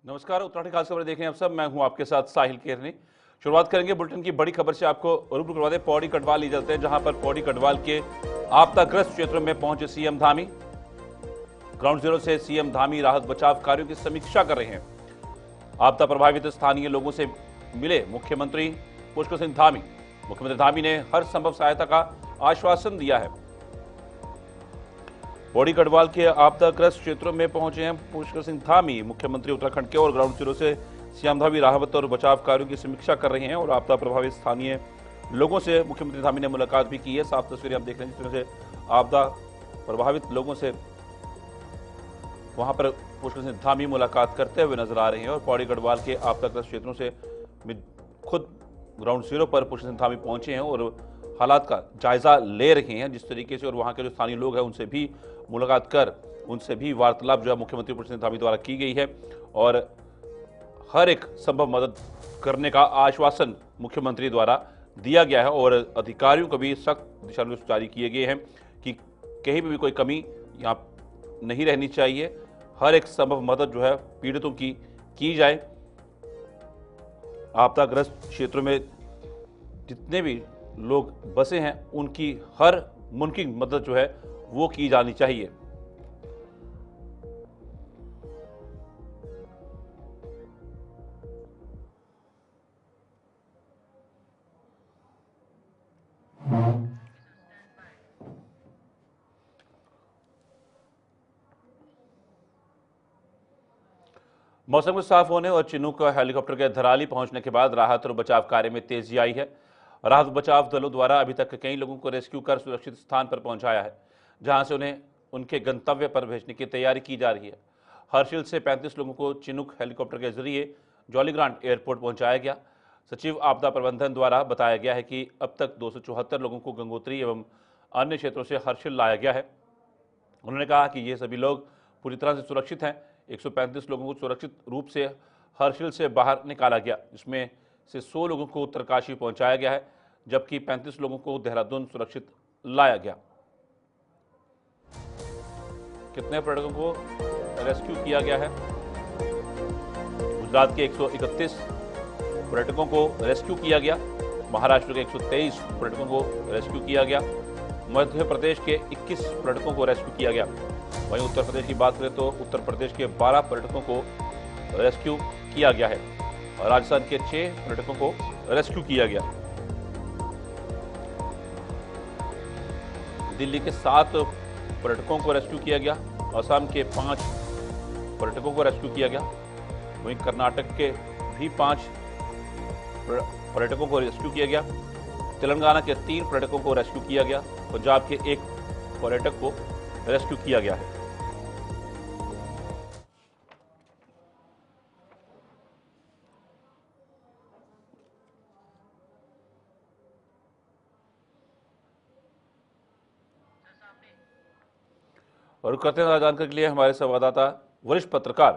नमस्कार, उत्तराखंड खास खबर देख रहे हैं आप सब। मैं हूं आपके साथ साहिल केरनी। शुरुआत करेंगे बुलेटिन की बड़ी खबर से। आपको रूबरू करवा दें, पौड़ी गढ़वाल ले जाते हैं, जहां पर पौड़ी गढ़वाल के आपदाग्रस्त क्षेत्रों में पहुंचे सीएम धामी। ग्राउंड जीरो से सीएम धामी राहत बचाव कार्यों की समीक्षा कर रहे हैं। आपदा प्रभावित स्थानीय लोगों से मिले मुख्यमंत्री पुष्कर सिंह धामी। मुख्यमंत्री धामी ने हर संभव सहायता का आश्वासन दिया है। पौड़ी गढ़वाल के आपदाग्रस्त क्षेत्रों में पहुंचे हैं पुष्कर सिंह धामी। मुख्यमंत्री उत्तराखंड के और ग्राउंड जीरो से सीएम धामी राहत और बचाव कार्यों की समीक्षा कर रहे हैं और आपदा प्रभावित स्थानीय लोगों से मुख्यमंत्री धामी ने मुलाकात भी की है। साफ तस्वीरें आप देख रहे हैं, जिस तरह से आपदा प्रभावित लोगों से वहां पर पुष्कर सिंह धामी मुलाकात करते हुए नजर आ रहे हैं। और पौड़ी गढ़वाल के आपदाग्रस्त क्षेत्रों से खुद ग्राउंड जीरो पर पुष्कर सिंह धामी पहुंचे हैं और हालात का जायजा ले रहे हैं जिस तरीके से। और वहां के जो स्थानीय लोग हैं उनसे भी मुलाकात कर उनसे भी वार्तालाप जो है मुख्यमंत्री पुष्कर सिंह धामी द्वारा की गई है और हर एक संभव मदद करने का आश्वासन मुख्यमंत्री द्वारा दिया गया है। और अधिकारियों को भी सख्त दिशा निर्देश जारी किए गए हैं कि कहीं भी कोई कमी यहाँ नहीं रहनी चाहिए। हर एक संभव मदद जो है पीड़ितों की जाए। आपदाग्रस्त क्षेत्रों में जितने भी लोग बसे हैं उनकी हर मुमकिन मदद जो है वो की जानी चाहिए। मौसम के साफ होने और चिनूक हेलीकॉप्टर के धराली पहुंचने के बाद राहत और बचाव कार्य में तेजी आई है। राहत बचाव दलों द्वारा अभी तक कई लोगों को रेस्क्यू कर सुरक्षित स्थान पर पहुंचाया है, जहां से उन्हें उनके गंतव्य पर भेजने की तैयारी की जा रही है। हर्षिल से 35 लोगों को चिनूक हेलीकॉप्टर के जरिए जॉलीग्रांट एयरपोर्ट पहुंचाया गया। सचिव आपदा प्रबंधन द्वारा बताया गया है कि अब तक 274 लोगों को गंगोत्री एवं अन्य क्षेत्रों से हर्षिल लाया गया है। उन्होंने कहा कि ये सभी लोग पूरी तरह से सुरक्षित हैं। 135 लोगों को सुरक्षित रूप से हर्षिल से बाहर निकाला गया, जिसमें से 100 लोगों को उत्तरकाशी पहुंचाया गया है, जबकि 35 लोगों को देहरादून सुरक्षित लाया गया। कितने पर्यटकों को रेस्क्यू किया गया है? गुजरात के 131 पर्यटकों को रेस्क्यू किया गया। महाराष्ट्र के 123 पर्यटकों को रेस्क्यू किया गया। मध्य प्रदेश के 21 पर्यटकों को रेस्क्यू किया गया। वहीं उत्तर प्रदेश की बात करें तो उत्तर प्रदेश के 12 पर्यटकों को रेस्क्यू किया गया है और राजस्थान के 6 पर्यटकों को रेस्क्यू किया गया। दिल्ली के 7 पर्यटकों को रेस्क्यू किया गया। असम के 5 पर्यटकों को रेस्क्यू किया गया। वहीं कर्नाटक के भी 5 पर्यटकों को रेस्क्यू किया गया। तेलंगाना के 3 पर्यटकों को रेस्क्यू किया गया। पंजाब के 1 पर्यटक को रेस्क्यू किया गया है। और करते हैं जानकारी के लिए हमारे संवाददाता वरिष्ठ पत्रकार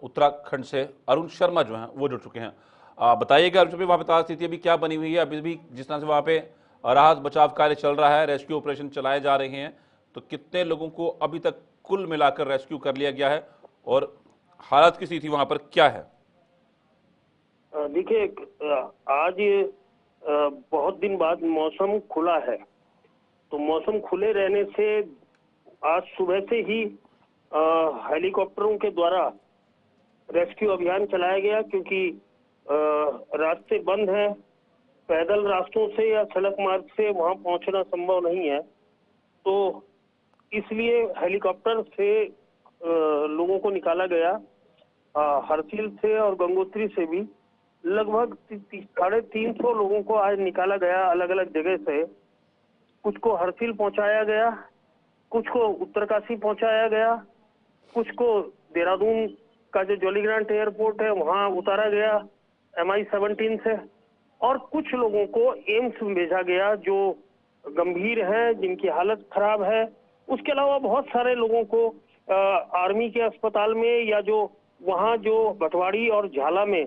उत्तराखंड से अरुण शर्मा जो हैं वो जुड़ चुके हैं। बताइएगा अरुण शर्मा, वहाँ पे ताज़ा स्थिति अभी क्या बनी हुई है? अभी भी जिस तरह से वहाँ पे राहत बचाव कार्य चल रहा है, रेस्क्यू ऑपरेशन चलाए जा रहे हैं, तो कितने लोगों को अभी तक कुल मिलाकर रेस्क्यू कर लिया गया है और हालात की स्थिति वहाँ पर क्या है? देखिए, आज बहुत दिन बाद मौसम खुला है, तो मौसम खुले रहने से आज सुबह से ही हेलीकॉप्टरों के द्वारा रेस्क्यू अभियान चलाया गया, क्योंकि रास्ते बंद हैं। पैदल रास्तों से या सड़क मार्ग से वहां पहुंचना संभव नहीं है, तो इसलिए हेलीकॉप्टर से लोगों को निकाला गया। हरसिल से और गंगोत्री से भी लगभग 350 लोगों को आज निकाला गया अलग अलग जगह से। कुछ को हरसिल पहुंचाया गया, कुछ को उत्तरकाशी पहुंचाया गया, कुछ को देहरादून का जो जॉलीग्रांट एयरपोर्ट है वहां उतारा गया MI-17 से, और कुछ लोगों को एम्स में भेजा गया जो गंभीर है, जिनकी हालत खराब है। उसके अलावा बहुत सारे लोगों को आर्मी के अस्पताल में या जो वहां जो भटवाड़ी और झाला में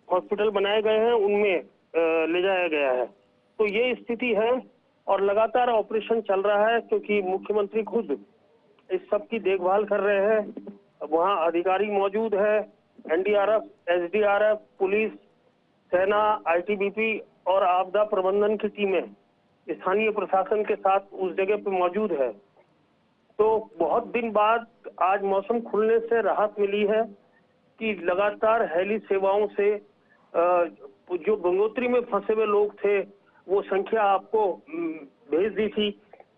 हॉस्पिटल बनाए गए हैं उनमें ले जाया गया है। तो ये स्थिति है और लगातार ऑपरेशन चल रहा है, क्योंकि मुख्यमंत्री खुद इस सब की देखभाल कर रहे हैं। वहाँ अधिकारी मौजूद है, एनडीआरएफ, एसडीआरएफ, पुलिस, सेना, आईटीबीपी और आपदा प्रबंधन की टीमें स्थानीय प्रशासन के साथ उस जगह पे मौजूद है। तो बहुत दिन बाद आज मौसम खुलने से राहत मिली है कि लगातार हेली सेवाओं से जो गंगोत्री में फंसे हुए लोग थे वो संख्या आपको भेज दी थी।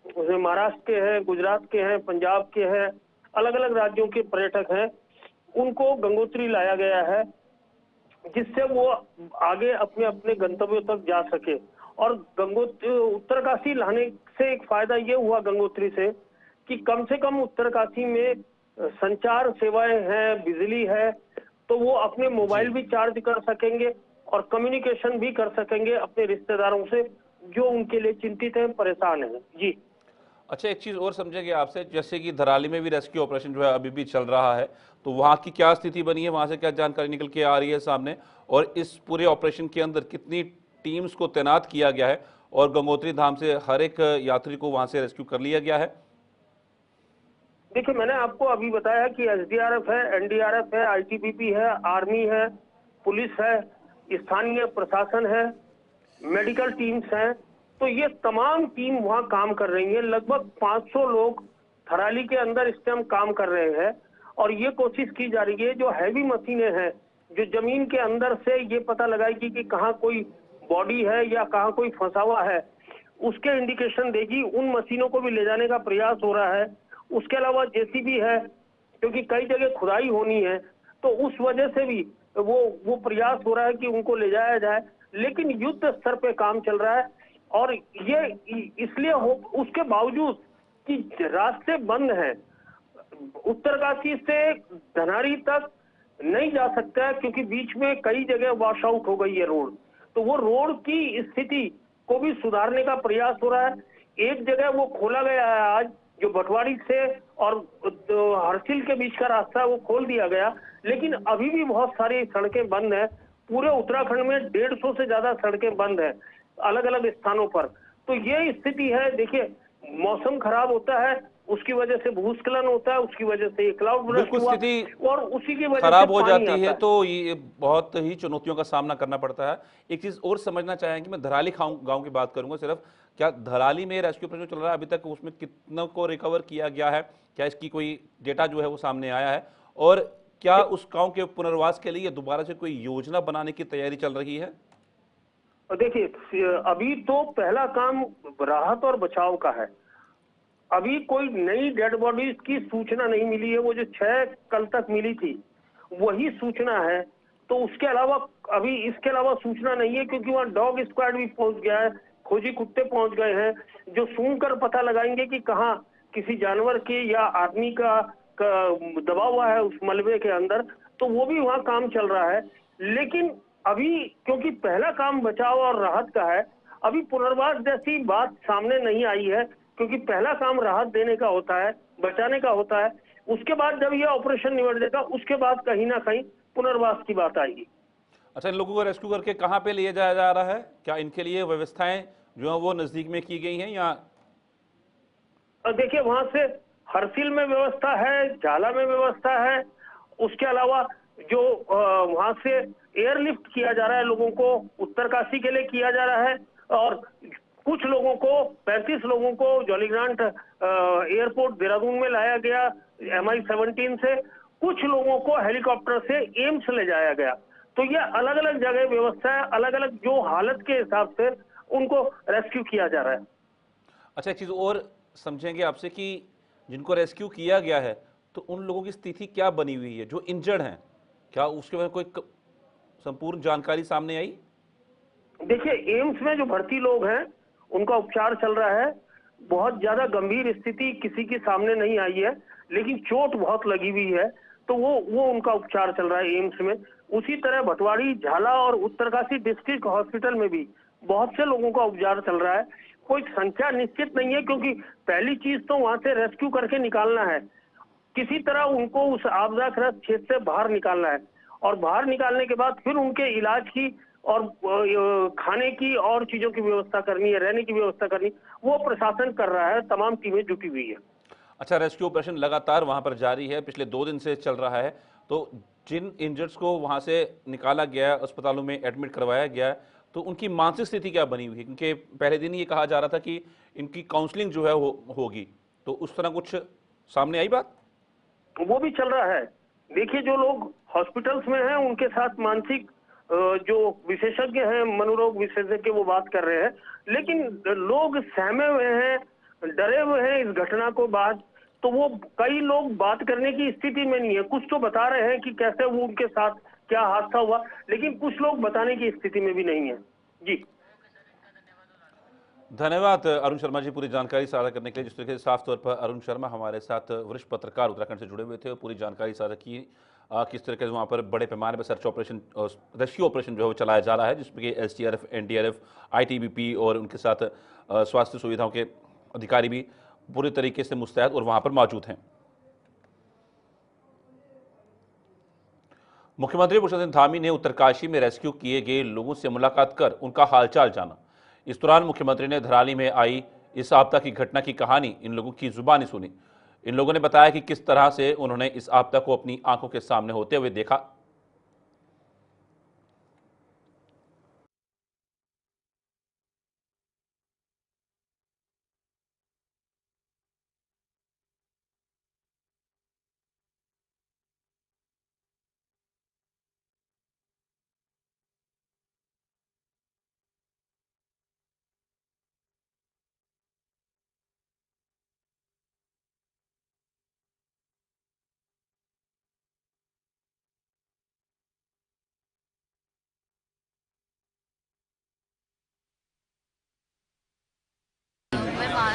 उसमें महाराष्ट्र के हैं, गुजरात के हैं, पंजाब के हैं, अलग अलग राज्यों के पर्यटक हैं, उनको गंगोत्री लाया गया है जिससे वो आगे अपने अपने गंतव्यों तक जा सके। और गंगोत्री उत्तरकाशी लाने से एक फायदा ये हुआ गंगोत्री से कि कम से कम उत्तरकाशी में संचार सेवाएं हैं, बिजली है, तो वो अपने मोबाइल भी चार्ज कर सकेंगे और कम्युनिकेशन भी कर सकेंगे अपने रिश्तेदारों से जो उनके लिए चिंतित हैं, परेशान हैं। जी। अच्छा, एक चीज और समझेंगे आपसे, जैसे कि धराली में भी रेस्क्यू ऑपरेशन जो है अभी भी चल रहा है, तो वहां की क्या स्थिति बनी है, वहां से क्या जानकारी निकल के आ रही है सामने, और इस पूरे ऑपरेशन के अंदर कितनी टीम्स को तैनात किया गया है और गंगोत्री धाम से हर एक यात्री को वहां से रेस्क्यू कर लिया गया है? देखिए, मैंने आपको अभी बताया कि एसडीआरएफ है, एनडीआरएफ है, आईटीबीपी है, आर्मी है, पुलिस है, स्थानीय प्रशासन है, मेडिकल टीम्स हैं। तो ये तमाम टीम वहां काम कर रही है। लगभग 500 लोग थराली के अंदर इस टाइम काम कर रहे हैं और ये कोशिश की जा रही है जो हैवी मशीनें हैं जो जमीन के अंदर से ये पता लगाएगी कि कहाँ कोई बॉडी है या कहाँ कोई फंसा हुआ है, उसके इंडिकेशन देगी। उन मशीनों को भी ले जाने का प्रयास हो रहा है। उसके अलावा जेसीबी है, क्योंकि कई जगह खुदाई होनी है, तो उस वजह से भी वो प्रयास हो रहा है कि उनको ले जाया जाए। लेकिन युद्ध स्तर पे काम चल रहा है और ये इसलिए हो, उसके बावजूद कि रास्ते बंद हैं, उत्तरकाशी से धनारी तक नहीं जा सकता है क्योंकि बीच में कई जगह वॉश आउट हो गई है रोड। तो वो रोड की स्थिति को भी सुधारने का प्रयास हो रहा है। एक जगह वो खोला गया है आज, जो भटवाड़ी से और हरसिल के बीच का रास्ता है वो खोल दिया गया, लेकिन अभी भी बहुत सारी सड़कें बंद हैं। पूरे उत्तराखंड में 150 से ज्यादा सड़कें बंद हैं अलग अलग स्थानों पर। तो ये स्थिति है। देखिए, मौसम खराब होता है, उसकी वजह से भूस्खलन होता है, उसकी वजह से क्लाउड बर्स्ट बिल्कुल, हुआ स्थिति और उसी की वजह से खराब हो पानी जाती आता है तो ये बहुत ही चुनौतियों का सामना करना पड़ता है। एक चीज और समझना चाहेंगे, मैं धराली गांव की बात करूंगा सिर्फ, क्या धराली में रेस्क्यू ऑपरेशन चल रहा है अभी तक, उसमें कितनों को रिकवर किया गया है, क्या इसकी कोई डेटा जो है वो सामने आया है, और क्या उस गांव के पुनर्वास के लिए दोबारा से कोई योजना बनाने की तैयारी चल रही है? देखिए, अभी तो पहला काम राहत और बचाव का है। अभी कोई नई डेड बॉडीज की सूचना नहीं मिली है। वो जो 6 कल तक मिली थी वही सूचना है। तो उसके अलावा अभी इसके अलावा सूचना नहीं है, क्योंकि वहाँ डॉग स्क्वाड भी पहुंच गया है, खोजी कुत्ते पहुंच गए हैं जो सूंघ कर पता लगाएंगे कि कहाँ किसी जानवर के या आदमी का दबा हुआ है उस मलबे के अंदर। तो वो भी वहाँ काम चल रहा है। लेकिन अभी क्योंकि पहला काम बचाव और राहत का है, अभी पुनर्वास जैसी बात सामने नहीं आई है, क्योंकि पहला काम राहत देने का होता है, बचाने का होता है। उसके बाद जब ये ऑपरेशन निबट जाएगा उसके बाद कहीं ना कहीं पुनर्वास की बात आएगी। अच्छा, इन लोगों को रेस्क्यू करके कहाँ पे ले जाया जा रहा है? क्या इनके लिए व्यवस्थाएं जो है वो नजदीक में की गई हैं या? देखिए, वहां से हरसिल में व्यवस्था है, झाला में व्यवस्था है। उसके अलावा जो वहां से एयरलिफ्ट किया जा रहा है, लोगों को उत्तरकाशी के लिए किया जा रहा है, और कुछ लोगों को 35 लोगों को जॉलीग्रांट एयरपोर्ट देहरादून में लाया गया MI-17 से। कुछ लोगों को हेलीकॉप्टर से एम्स ले जाया गया। तो ये अलग अलग जगह व्यवस्था है, अलग अलग जो हालत के हिसाब से उनको रेस्क्यू किया जा रहा है। अच्छा, एक चीज और समझेंगे आपसे कि जिनको रेस्क्यू किया गया है तो उन लोगों की स्थिति क्या बनी हुई है जो इंजर्ड हैं, क्या उसके बारे में कोई संपूर्ण जानकारी सामने आई? देखिए, एम्स में जो भर्ती लोग हैं उनका उपचार चल रहा है। बहुत ज्यादा गंभीर स्थिति किसी की सामने नहीं आई है, लेकिन चोट बहुत लगी हुई है, तो वो उनका उपचार चल रहा है एम्स में। उसी तरह भटवाड़ी, झाला और उत्तरकाशी डिस्ट्रिक्ट हॉस्पिटल में भी बहुत से लोगों का उपचार चल रहा है। कोई संख्या निश्चित नहीं है, क्योंकि पहली चीज तो वहां से रेस्क्यू करके निकालना है, किसी तरह उनको उस आपदाग्रस्त क्षेत्र से बाहर निकालना है, और बाहर निकालने के बाद फिर उनके इलाज की और खाने की और चीजों की व्यवस्था करनी है, रहने की व्यवस्था करनी, वो प्रशासन कर रहा है, तमाम टीमें जुटी हुई है। अच्छा, रेस्क्यू ऑपरेशन लगातार वहां पर जारी है, पिछले 2 दिन से चल रहा है, तो जिन इंजर्ड्स को वहां से निकाला गया है, अस्पतालों में एडमिट करवाया गया है, तो उनकी मानसिक स्थिति क्या बनी हुई है? क्योंकि पहले दिन ये कहा जा रहा था कि इनकी काउंसलिंग जो है होगी, तो उस तरह कुछ सामने आई बात? वो भी चल रहा है। देखिए, जो लोग हॉस्पिटल्स में हैं उनके साथ मानसिक जो विशेषज्ञ हैं, मनोरोग विशेषज्ञ, वो बात कर रहे हैं, लेकिन लोग सहमे हुए हैं, डरे हुए हैं इस घटना को बाद। तो वो कई लोग बात करने की स्थिति में नहीं है। कुछ तो बता रहे हैं कि कैसे वो उनके साथ क्या हादसा हुआ, लेकिन कुछ लोग बताने की स्थिति में भी नहीं है। जी धन्यवाद अरुण शर्मा जी, पूरी जानकारी साझा करने के लिए। जिस तरीके से साफ तौर पर अरुण शर्मा हमारे साथ वरिष्ठ पत्रकार उत्तराखंड से जुड़े हुए थे और पूरी जानकारी साझा की किस तरीके से वहाँ पर बड़े पैमाने पर सर्च ऑपरेशन, रेस्क्यू ऑपरेशन जो है वो चलाया जा रहा है, जिसमें कि एसडीआरएफ, एनडीआरएफ, आईटीबीपी और उनके साथ स्वास्थ्य सुविधाओं के अधिकारी भी पूरी तरीके से मुस्तैद और वहाँ पर मौजूद हैं। मुख्यमंत्री पुष्कर सिंह धामी ने उत्तरकाशी में रेस्क्यू किए गए लोगों से मुलाकात कर उनका हालचाल जाना। इस दौरान मुख्यमंत्री ने धराली में आई इस आपदा की घटना की कहानी इन लोगों की जुबानी सुनी। इन लोगों ने बताया कि किस तरह से उन्होंने इस आपदा को अपनी आंखों के सामने होते हुए देखा।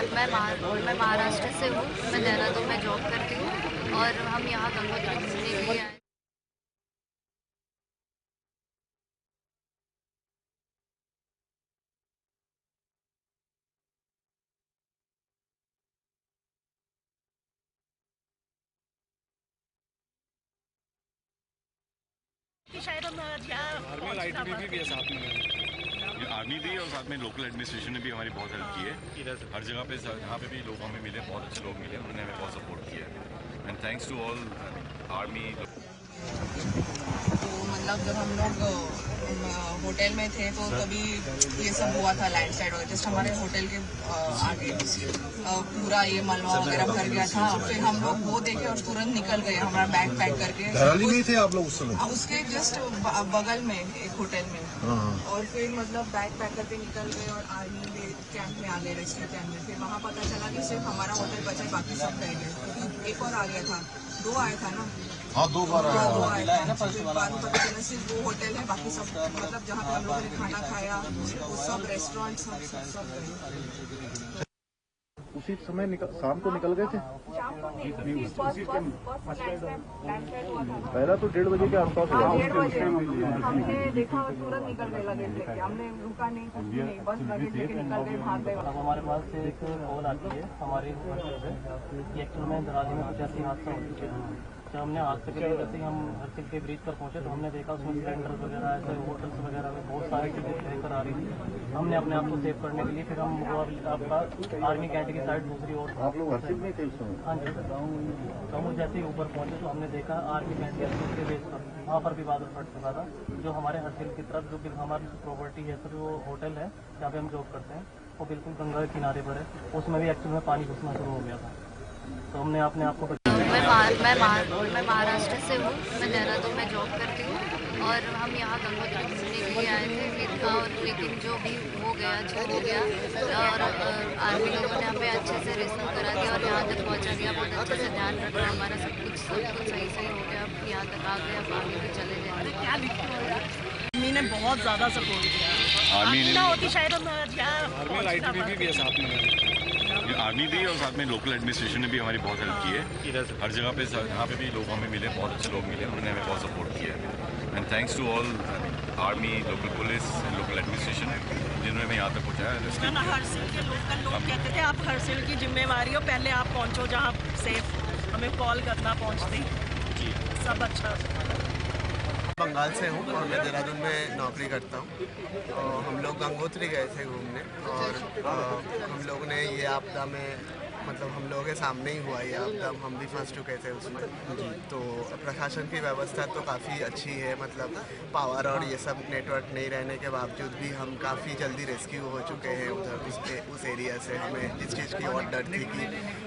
मैं महाराष्ट्र से हूँ। मैं देहरादून में जॉब करती हूँ और हम यहाँ गंगोत्री घूमने के लिए आए। शायद हम यहाँ आर्मी भी है साथ में। आर्मी भी और साथ में लोकल एडमिनिस्ट्रेशन ने भी हमारी बहुत हेल्प की है। हर जगह पे, यहाँ पे भी लोग हमें मिले, बहुत अच्छे लोग मिले, उन्होंने हमें बहुत सपोर्ट किया है। And thanks to all army. तो मतलब जब हम लोग होटल में थे तो तभी ये सब हुआ था, लैंडस्लाइड वगैरह। जस्ट हमारे होटल के आगे पूरा ये मलबा वगैरह भर गया था। फिर हम लोग वो देखे और तुरंत निकल गए, हमारा बैग पैक करके। धराली में थे आप लोग उस समय? उसके जस्ट बगल में एक होटल में। और फिर मतलब बैग पैक करके निकल गए और आर्मी कैंप में आ गए, रेस्क्यू कैंप में। फिर वहाँ पता चला कि सिर्फ हमारा होटल बचा, बाकी सब रह गए। एक और आ गया था, 2 आया था ना। हाँ, 2 बार आया था। बाद में पता चला सिर्फ वो होटल है, बाकी सब मतलब जहाँ पे हम लोगों ने खाना खाया वो सब रेस्टोरेंट सब गए। उसी समय शाम को निकल गए थे? पहला तो 1:30 बजे के आसपास हुआ। हमने देखा तुरंत निकल गए लगेज लेके, हमने रुका नहीं, कुछ भी नहीं, बस लगेज लेके निकल गए, भाग गए। अब हमारे पास एक कॉल आती है हमारे एक्चुअल में धराली में कुछ ऐसी हादसा हो चुके हैं। जब हमने हादसे के लिए जैसे हम हरसिल के ब्रिज पर पहुंचे तो हमने देखा उसमें सिलेंडर वगैरह ऐसे होटल्स वगैरह में बहुत सारी चीज़ें लेकर आ रही थी। हमने अपने आप को सेव करने के लिए फिर हम वो आपका आर्मी कैंट की साइड दूसरी ओर। आप लोग हरसिल में थे उस समय? हाँ जी। तो हम जैसे ही ऊपर पहुंचे तो हमने देखा आर्मी कैंट के बेस पर वहाँ पर भी बादल फट चुका था। जो हमारे हरसिल की तरफ जो हमारी प्रॉपर्टी है, फिर वो होटल है जहाँ पे हम जॉब करते हैं, वो बिल्कुल गंगा के किनारे पर है। उसमें भी एक्चुअल में पानी घुसना शुरू हो गया था। तो हमने अपने आप को मैं महाराष्ट्र से हूँ। मैं देहरादून में जॉब करती हूँ और हम यहाँ गंगोत्री घूमने के लिए आए थे। और लेकिन जो भी हो गया और आर्मी लोगों ने हमें अच्छे से रेस्क्यू करा दिया और यहाँ तक पहुँचा दिया। बहुत अच्छे से ध्यान रखा, हमारा सब कुछ सही हो गया। अब यहाँ तक आ गए, अब आगे भी चले जाए। आर्मी ने बहुत ज़्यादा सपोर्ट किया। आर्मी ना होती शायद हम यहाँ भी है साथ में। आर्मी भी और साथ में लोकल एडमिनिस्ट्रेशन ने भी हमारी बहुत हेल्प की है। हर जगह पे, यहाँ पे भी लोग हमें मिले, बहुत अच्छे लोग मिले, उन्होंने हमें बहुत सपोर्ट किया है। And thanks to all army, local police and local administration जिन्होंने हमें यहाँ तक पहुँचाया। हरसिल के लोग कहते थे आप हरसिल की जिम्मेवारी हो, पहले आप पहुँचो जहाँ सेफ, हमें कॉल करना पहुँचते जी। सब अच्छा। बंगाल से हूँ और मैं देहरादून में नौकरी करता हूँ। हम लोग गंगोत्री गए थे घूमने और हम लोगों ने ये आपदा में मतलब हम लोगों के सामने ही हुआ ये आपदा, हम भी फंस चुके थे उसमें। तो प्रशासन की व्यवस्था तो काफ़ी अच्छी है, मतलब पावर और ये सब नेटवर्क नहीं रहने के बावजूद भी हम काफ़ी जल्दी रेस्क्यू हो चुके हैं उधर उस एरिया से। हमें जिस चीज़ की और डर थी कि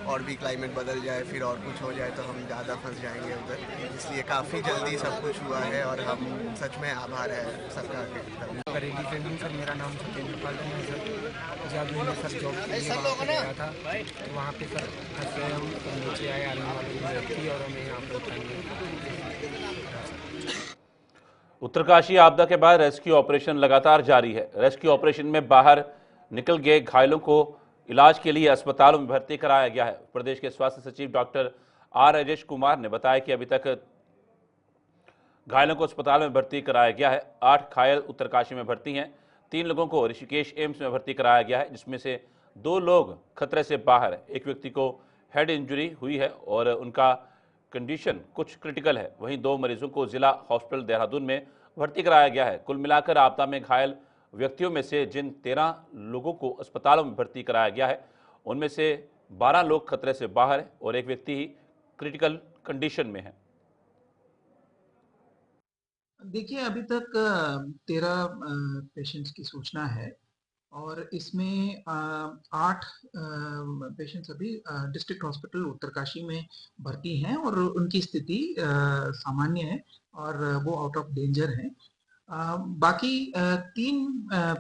और भी क्लाइमेट बदल जाए, फिर और कुछ हो जाए तो हम ज़्यादा फंस जाएंगे उधर, इसलिए काफ़ी जल्दी सब कुछ हुआ है और हम सच में आभार है सरकार के। बरेली से हूँ सर, मेरा नाम सत्येंद्र पाल है सर। जब मैंने सर जॉब के लिए वहाँ पे गया था तो वहाँ पे सर फंसे हम नीचे आए, आने वाली व्यक्ति और हमें यहाँ पे उठाएंगे। उत्तरकाशी आपदा के बाद रेस्क्यू ऑपरेशन लगातार जारी है। रेस्क्यू ऑपरेशन में बाहर निकल गए घायलों को इलाज के लिए अस्पतालों में भर्ती कराया गया है। प्रदेश के स्वास्थ्य सचिव डॉक्टर आर राजेश कुमार ने बताया कि अभी तक घायलों को अस्पताल में भर्ती कराया गया है। 8 घायल उत्तरकाशी में भर्ती हैं। 3 लोगों को ऋषिकेश एम्स में भर्ती कराया गया है, जिसमें से 2 लोग खतरे से बाहर है। एक व्यक्ति को हेड इंजरी हुई है और उनका कंडीशन कुछ क्रिटिकल है। वहीं 2 मरीजों को जिला हॉस्पिटल देहरादून में भर्ती कराया गया है। कुल मिलाकर आपदा में घायल व्यक्तियों में से जिन 13 लोगों को अस्पतालों में भर्ती कराया गया है, उनमें से 12 लोग खतरे से बाहर है और एक व्यक्ति ही क्रिटिकल कंडीशन में है। देखिए, अभी तक 13 पेशेंट्स की सूचना है और इसमें 8 पेशेंट्स अभी डिस्ट्रिक्ट हॉस्पिटल उत्तरकाशी में भर्ती हैं और उनकी स्थिति सामान्य है और वो आउट ऑफ डेंजर हैं। बाकी 3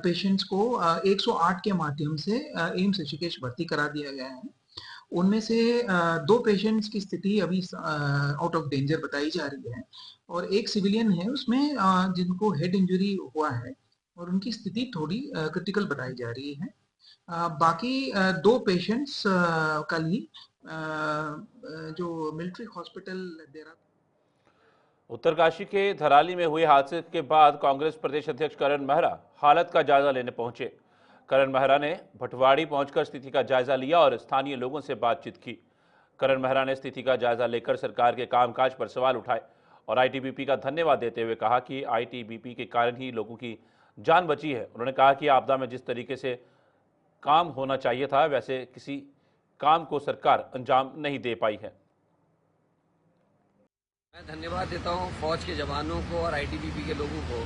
पेशेंट्स को 108 के माध्यम से एम्स ऋषिकेश भर्ती करा दिया गया है। उनमें से 2 पेशेंट्स की स्थिति अभी आउट ऑफ डेंजर बताई जा रही है और एक सिविलियन है उसमें जिनको हेड इंजरी हुआ है और उनकी स्थिति थोड़ी क्रिटिकल बताई जा रही है। बाकी 2 पेशेंट्स कल ही जो मिलिट्री हॉस्पिटल देहरादून। उत्तरकाशी के धराली में हुए हादसे के बाद कांग्रेस प्रदेश अध्यक्ष करण मेहरा हालत का जायजा लेने पहुंचे। करण मेहरा ने भटवाड़ी पहुंचकर स्थिति का जायजा लिया और स्थानीय लोगों से बातचीत की। करण मेहरा ने स्थिति का जायजा लेकर सरकार के कामकाज पर सवाल उठाए और आईटीबीपी का धन्यवाद देते हुए कहा कि आईटीबीपी के कारण ही लोगों की जान बची है। उन्होंने कहा कि आपदा में जिस तरीके से काम होना चाहिए था, वैसे किसी काम को सरकार अंजाम नहीं दे पाई है। मैं धन्यवाद देता हूं फौज के जवानों को और आईटीबीपी के लोगों को।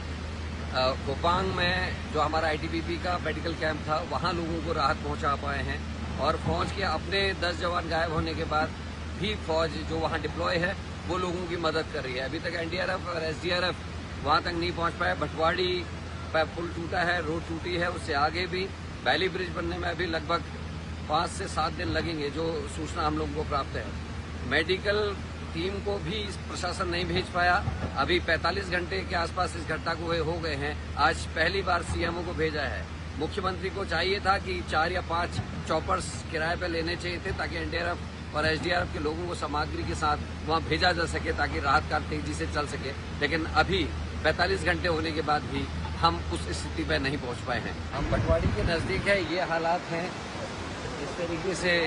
गोपांग में जो हमारा आईटीबीपी का मेडिकल कैंप था, वहां लोगों को राहत पहुंचा पाए हैं और फौज के अपने 10 जवान गायब होने के बाद भी फौज जो वहां डिप्लॉय है वो लोगों की मदद कर रही है। अभी तक एनडीआरएफ और एसडीआरएफ वहां तक नहीं पहुंच पाए। भटवाड़ी पर पुल टूटा है, रोड टूटी है, उससे आगे भी वैली ब्रिज बनने में अभी लगभग 5 से 7 दिन लगेंगे, जो सूचना हम लोगों को प्राप्त है। मेडिकल टीम को भी प्रशासन नहीं भेज पाया। अभी 45 घंटे के आसपास इस घटना को हो गए हैं। आज पहली बार सीएमओ को भेजा है। मुख्यमंत्री को चाहिए था कि 4 या 5 चॉपर्स किराए पर लेने चाहिए थे ताकि एनडीआरएफ और एसडीआरएफ के लोगों को सामग्री के साथ वहां भेजा जा सके ताकि राहत कार्य तेजी से चल सके। लेकिन अभी 45 घंटे होने के बाद भी हम उस स्थिति पर नहीं पहुंच पाए हैं। हम पटवाड़ी के नजदीक है, ये हालात हैं। इस तरीके से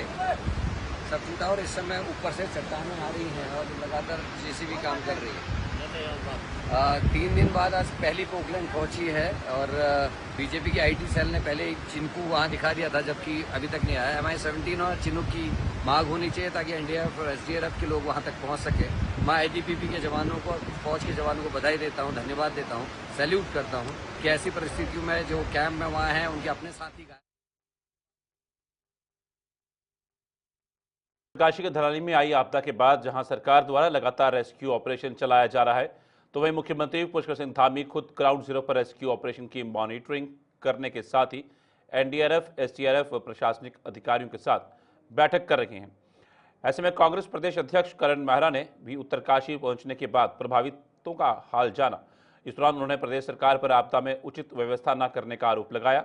सब टूटा और इस समय ऊपर से चट्टानें आ रही हैं और लगातार जेसीबी काम कर रही है। 3 दिन बाद आज पहली पोकलैंड पहुंची है और बीजेपी की आईटी सेल ने पहले चिन्कू वहां दिखा दिया था, जबकि अभी तक नहीं आया। MI-17 और चिन्कू की मांग होनी चाहिए ताकि एनडीआरएफ और एसडीआरएफ के लोग वहां तक पहुंच सके। मैं आईटीबीपी के जवानों को, फौज के जवानों को बधाई देता हूं, धन्यवाद देता हूं, सैल्यूट करता हूं कि ऐसी परिस्थितियों में जो कैंप में वहाँ हैं उनके अपने साथी उत्तरकाशी के धराली में आई आपदा के बाद जहां सरकार द्वारा लगातार रेस्क्यू ऑपरेशन चलाया जा रहा है, तो वहीं मुख्यमंत्री पुष्कर सिंह धामी खुद ग्राउंड जीरो पर रेस्क्यू ऑपरेशन की मॉनिटरिंग करने के साथ ही एनडीआरएफ, एसडीआरएफ व प्रशासनिक अधिकारियों के साथ बैठक कर रहे हैं। ऐसे में कांग्रेस प्रदेश अध्यक्ष करण मेहरा ने भी उत्तरकाशी पहुंचने के बाद प्रभावितों का हाल जाना। इस दौरान उन्होंने प्रदेश सरकार पर आपदा में उचित व्यवस्था न करने का आरोप लगाया।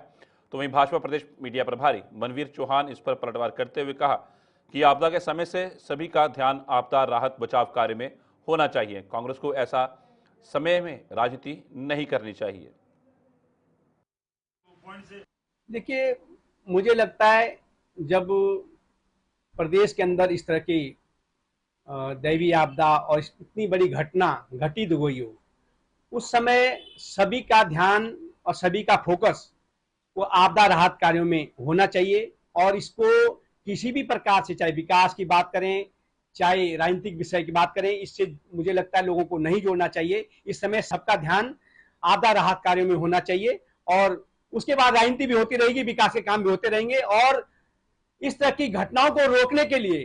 तो वहीं भाजपा प्रदेश मीडिया प्रभारी मनवीर चौहान इस पर पलटवार करते हुए कहा कि आपदा के समय से सभी का ध्यान आपदा राहत बचाव कार्य में होना चाहिए। कांग्रेस को ऐसा समय में राजनीति नहीं करनी चाहिए। देखिए, मुझे लगता है जब प्रदेश के अंदर इस तरह की दैवीय आपदा और इतनी बड़ी घटना घटित हुई हो, उस समय सभी का ध्यान और सभी का फोकस वो आपदा राहत कार्यों में होना चाहिए और इसको किसी भी प्रकार से, चाहे विकास की बात करें, चाहे राजनीतिक विषय की बात करें, इससे मुझे लगता है लोगों को नहीं जोड़ना चाहिए। इस समय सबका ध्यान आपदा राहत कार्यों में होना चाहिए और उसके बाद राजनीति भी होती रहेगी, विकास के काम भी होते रहेंगे और इस तरह की घटनाओं को रोकने के लिए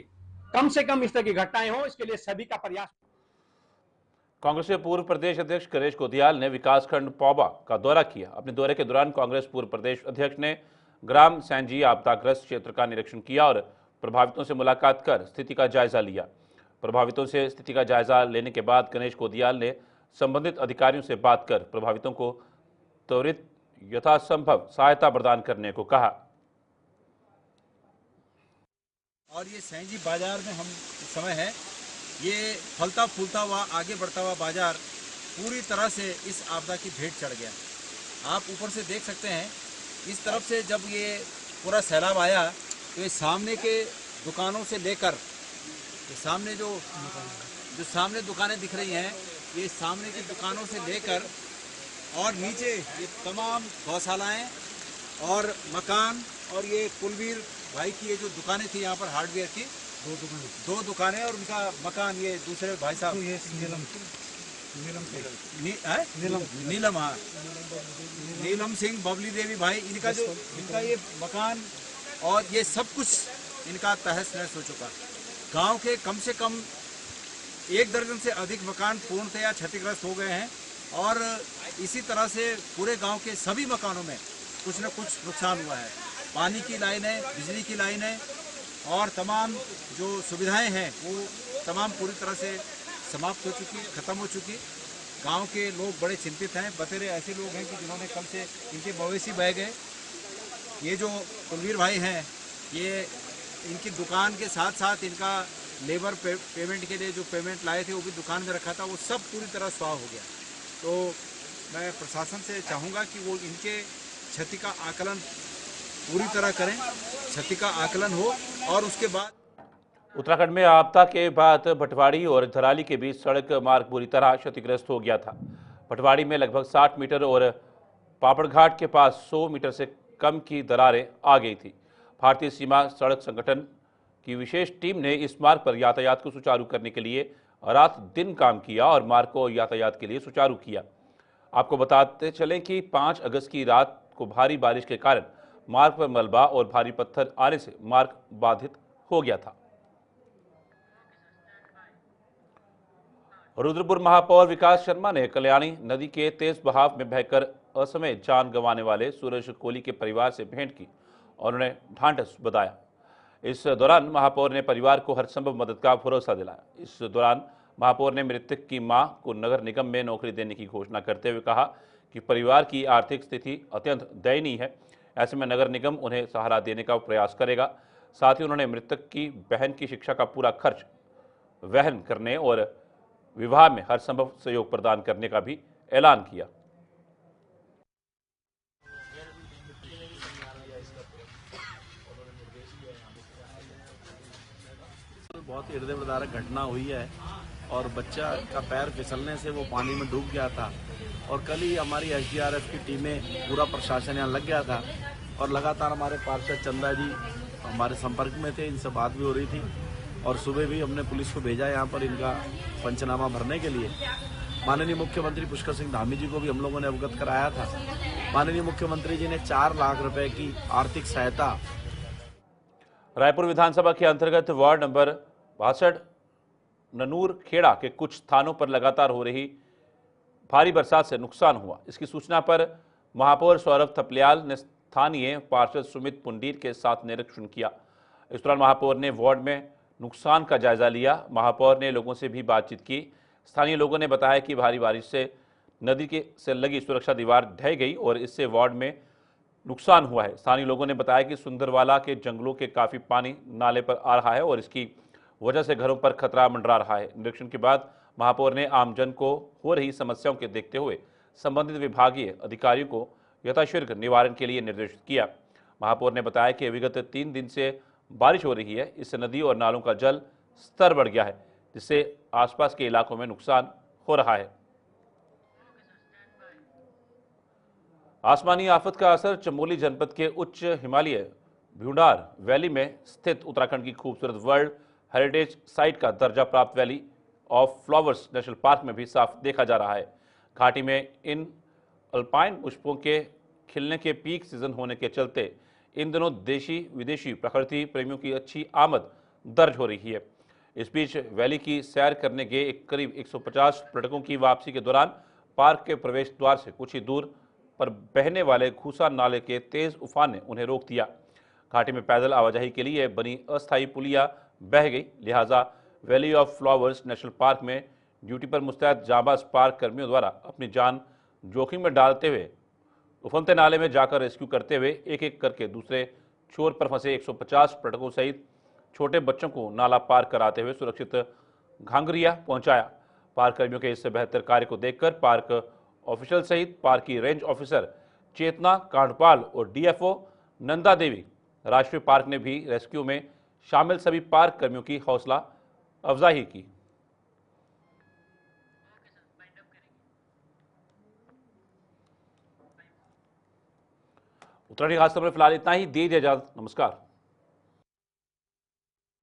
कम से कम इस तरह की घटनाएं हो, इसके लिए सभी का प्रयास। कांग्रेस के पूर्व प्रदेश अध्यक्ष गणेश कोदियाल ने विकासखंड पौबा का दौरा किया। अपने दौरे के दौरान कांग्रेस पूर्व प्रदेश अध्यक्ष ने ग्राम सैंजी आपदाग्रस्त क्षेत्र का निरीक्षण किया और प्रभावितों से मुलाकात कर स्थिति का जायजा लिया। प्रभावितों से स्थिति का जायजा लेने के बाद गणेश कोदियाल ने संबंधित अधिकारियों से बात कर प्रभावितों को त्वरित यथासंभव सहायता प्रदान करने को कहा। और ये सैंजी बाजार में हम इस समय है, ये फलता फूलता हुआ आगे बढ़ता हुआ बाजार पूरी तरह से इस आपदा की भेंट चढ़ गया। आप ऊपर से देख सकते हैं, इस तरफ से जब ये पूरा सैलाब आया तो ये सामने के दुकानों से लेकर ये सामने जो सामने दुकानें दिख रही हैं, ये सामने की दुकानों से लेकर और नीचे ये तमाम गौशालाएं और मकान और ये कुलवीर भाई की ये जो दुकानें थी यहाँ पर हार्डवेयर की, दो दुकानें और उनका मकान, ये दूसरे भाई साहब नीलम हाँ नीलम सिंह बबली देवी भाई, इनका ये मकान और ये सब कुछ इनका तहस नहस हो चुका। गांव के कम से कम 1 दर्जन से अधिक मकान पूर्णतया क्षतिग्रस्त हो गए हैं और इसी तरह से पूरे गांव के सभी मकानों में कुछ न कुछ नुकसान हुआ है। पानी की लाइनें, बिजली की लाइनें और तमाम जो सुविधाएं हैं वो तमाम पूरी तरह से समाप्त हो चुकी, ख़त्म हो चुकी। गांव के लोग बड़े चिंतित हैं। बतेरे ऐसे लोग हैं कि जिन्होंने कल से इनके मवेशी बह गए। ये जो कुलवीर भाई हैं, ये इनकी दुकान के साथ साथ इनका लेबर पेमेंट के लिए जो पेमेंट लाए थे वो भी दुकान में रखा था, वो सब पूरी तरह स्वाह हो गया। तो मैं प्रशासन से चाहूँगा कि वो इनके क्षति का आकलन पूरी तरह करें, क्षति का आकलन हो और उसके बाद। उत्तराखंड में आपदा के बाद भटवाड़ी और धराली के बीच सड़क मार्ग पूरी तरह क्षतिग्रस्त हो गया था। भटवाड़ी में लगभग 60 मीटर और पापड़घाट के पास 100 मीटर से कम की दरारें आ गई थी। भारतीय सीमा सड़क संगठन की विशेष टीम ने इस मार्ग पर यातायात को सुचारू करने के लिए रात दिन काम किया और मार्ग को यातायात के लिए सुचारू किया। आपको बताते चलें कि 5 अगस्त की रात को भारी बारिश के कारण मार्ग पर मलबा और भारी पत्थर आने से मार्ग बाधित हो गया था। रुद्रपुर महापौर विकास शर्मा ने कल्याणी नदी के तेज बहाव में बहकर असमय जान गंवाने वाले सूरज कोहली के परिवार से भेंट की और उन्हें ढांढस बधाया। इस दौरान महापौर ने परिवार को हर संभव मदद का भरोसा दिलाया। इस दौरान महापौर ने मृतक की मां को नगर निगम में नौकरी देने की घोषणा करते हुए कहा कि परिवार की आर्थिक स्थिति अत्यंत दयनीय है, ऐसे में नगर निगम उन्हें सहारा देने का प्रयास करेगा। साथ ही उन्होंने मृतक की बहन की शिक्षा का पूरा खर्च वहन करने और विवाह में हर संभव सहयोग प्रदान करने का भी ऐलान किया। बहुत ही हृदयविदारक घटना हुई है और बच्चा का पैर फिसलने से वो पानी में डूब गया था और कल ही हमारी SDRF की टीमें, पूरा प्रशासन यहाँ लग गया था और लगातार हमारे पार्षद चंदा जी हमारे संपर्क में थे, इनसे बात भी हो रही थी और सुबह भी हमने पुलिस को भेजा यहाँ पर इनका पंचनामा भरने के लिए। माननीय मुख्यमंत्री पुष्कर सिंह धामी जी को भी हम लोगों ने अवगत कराया था। माननीय मुख्यमंत्री जी ने 4 लाख रुपए की आर्थिक सहायता। रायपुर विधानसभा के अंतर्गत वार्ड नंबर 62 ननूर खेड़ा के कुछ स्थानों पर लगातार हो रही भारी बरसात से नुकसान हुआ। इसकी सूचना पर महापौर सौरभ थपलियाल ने स्थानीय पार्षद सुमित पुंडीर के साथ निरीक्षण किया। इस दौरान महापौर ने वार्ड में नुकसान का जायजा लिया। महापौर ने लोगों से भी बातचीत की। स्थानीय लोगों ने बताया कि भारी बारिश से नदी से लगी सुरक्षा दीवार ढह गई और इससे वार्ड में नुकसान हुआ है। स्थानीय लोगों ने बताया कि सुंदरवाला के जंगलों के काफ़ी पानी नाले पर आ रहा है और इसकी वजह से घरों पर खतरा मंडरा रहा है। निरीक्षण के बाद महापौर ने आमजन को हो रही समस्याओं के देखते हुए संबंधित विभागीय अधिकारियों को यथाशीघ्र निवारण के लिए निर्देशित किया। महापौर ने बताया कि विगत 3 दिन से बारिश हो रही है, इससे नदी और नालों का जल स्तर बढ़ गया है, जिससे आसपास के इलाकों में नुकसान हो रहा है। आसमानी आफत का असर चमोली जनपद के उच्च हिमालय भ्यूडार वैली में स्थित उत्तराखंड की खूबसूरत वर्ल्ड हेरिटेज साइट का दर्जा प्राप्त valley of flowers national park में भी साफ देखा जा रहा है। घाटी में इन अल्पाइन पुष्पों के खिलने के पीक सीजन होने के चलते इन दिनों देशी विदेशी प्रकृति प्रेमियों की अच्छी आमद दर्ज हो रही है। इस बीच वैली की सैर करने गए करीब 150 पर्यटकों की वापसी के दौरान पार्क के प्रवेश द्वार से कुछ ही दूर पर बहने वाले खूसा नाले के तेज उफान ने उन्हें रोक दिया। घाटी में पैदल आवाजाही के लिए बनी अस्थायी पुलिया बह गई, लिहाजा valley of flowers national park में ड्यूटी पर मुस्तैद जांबाज पार्क कर्मियों द्वारा अपनी जान जोखिम में डालते हुए उफनते नाले में जाकर रेस्क्यू करते हुए एक एक करके दूसरे छोर पर फंसे 150 पर्यटकों सहित छोटे बच्चों को नाला पार कराते हुए सुरक्षित घांगरिया पहुंचाया। पार्क कर्मियों के इस बेहतर कार्य को देखकर पार्क ऑफिशियल सहित पार्क की रेंज ऑफिसर चेतना कांडपाल और डीएफओ नंदा देवी राष्ट्रीय पार्क ने भी रेस्क्यू में शामिल सभी पार्क कर्मियों की हौसला अफजाई की। उत्तराखंड खास खबर में फिलहाल इतना ही। दीजिए इजाजत, नमस्कार।